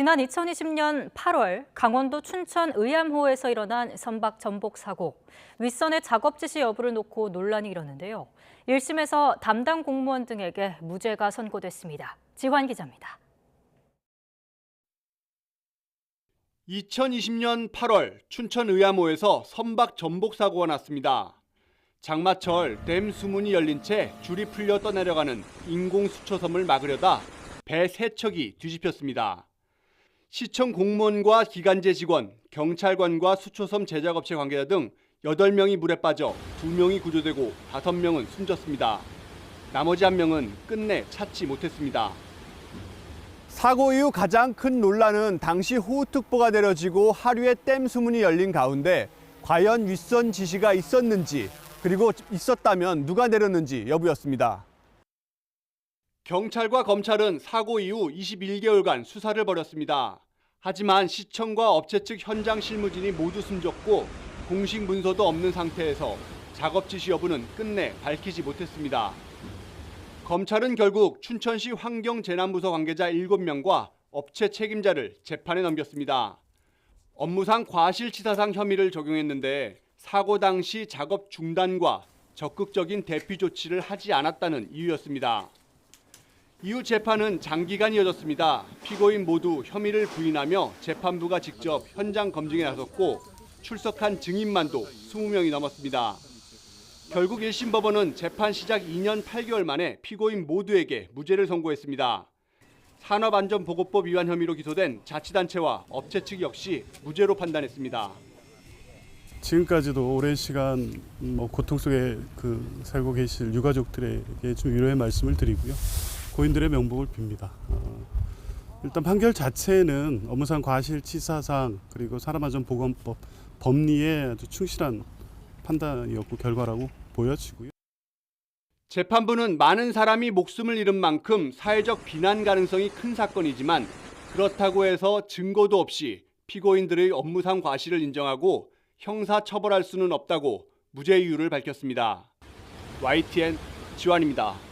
지난 2020년 8월 강원도 춘천 의암호에서 일어난 선박 전복 사고. 윗선의 작업 지시 여부를 놓고 논란이 일었는데요. 1심에서 담당 공무원 등에게 무죄가 선고됐습니다. 지환 기자입니다. 2020년 8월 춘천 의암호에서 선박 전복 사고가 났습니다. 장마철 댐 수문이 열린 채 줄이 풀려 떠내려가는 인공 수초섬을 막으려다 배 3척이 뒤집혔습니다. 시청 공무원과 기간제 직원, 경찰관과 수초섬 제작업체 관계자 등 8명이 물에 빠져 2명이 구조되고 5명은 숨졌습니다. 나머지 1명은 끝내 찾지 못했습니다. 사고 이후 가장 큰 논란은 당시 호우특보가 내려지고 하류에 댐 수문이 열린 가운데 과연 윗선 지시가 있었는지, 그리고 있었다면 누가 내렸는지 여부였습니다. 경찰과 검찰은 사고 이후 21개월간 수사를 벌였습니다. 하지만 시청과 업체 측 현장 실무진이 모두 숨졌고 공식 문서도 없는 상태에서 작업 지시 여부는 끝내 밝히지 못했습니다. 검찰은 결국 춘천시 환경재난부서 관계자 7명과 업체 책임자를 재판에 넘겼습니다. 업무상 과실치사상 혐의를 적용했는데 사고 당시 작업 중단과 적극적인 대피 조치를 하지 않았다는 이유였습니다. 이후 재판은 장기간 이어졌습니다. 피고인 모두 혐의를 부인하며 재판부가 직접 현장 검증에 나섰고 출석한 증인만도 20명이 넘었습니다. 결국 1심 법원은 재판 시작 2년 8개월 만에 피고인 모두에게 무죄를 선고했습니다. 산업안전보건법 위반 혐의로 기소된 자치단체와 업체 측 역시 무죄로 판단했습니다. 지금까지도 오랜 시간 고통 속에 살고 계실 유가족들에게 좀 위로의 말씀을 드리고요. 고인들의 명복을 빕니다. 일단 판결 자체는 업무상 과실치사상 그리고 산업안전보건법 법리에 아주 충실한 판단이었고 결과라고 보여지고요. 재판부는 많은 사람이 목숨을 잃은 만큼 사회적 비난 가능성이 큰 사건이지만 그렇다고 해서 증거도 없이 피고인들의 업무상 과실을 인정하고 형사 처벌할 수는 없다고 무죄 이유를 밝혔습니다. YTN 지환입니다.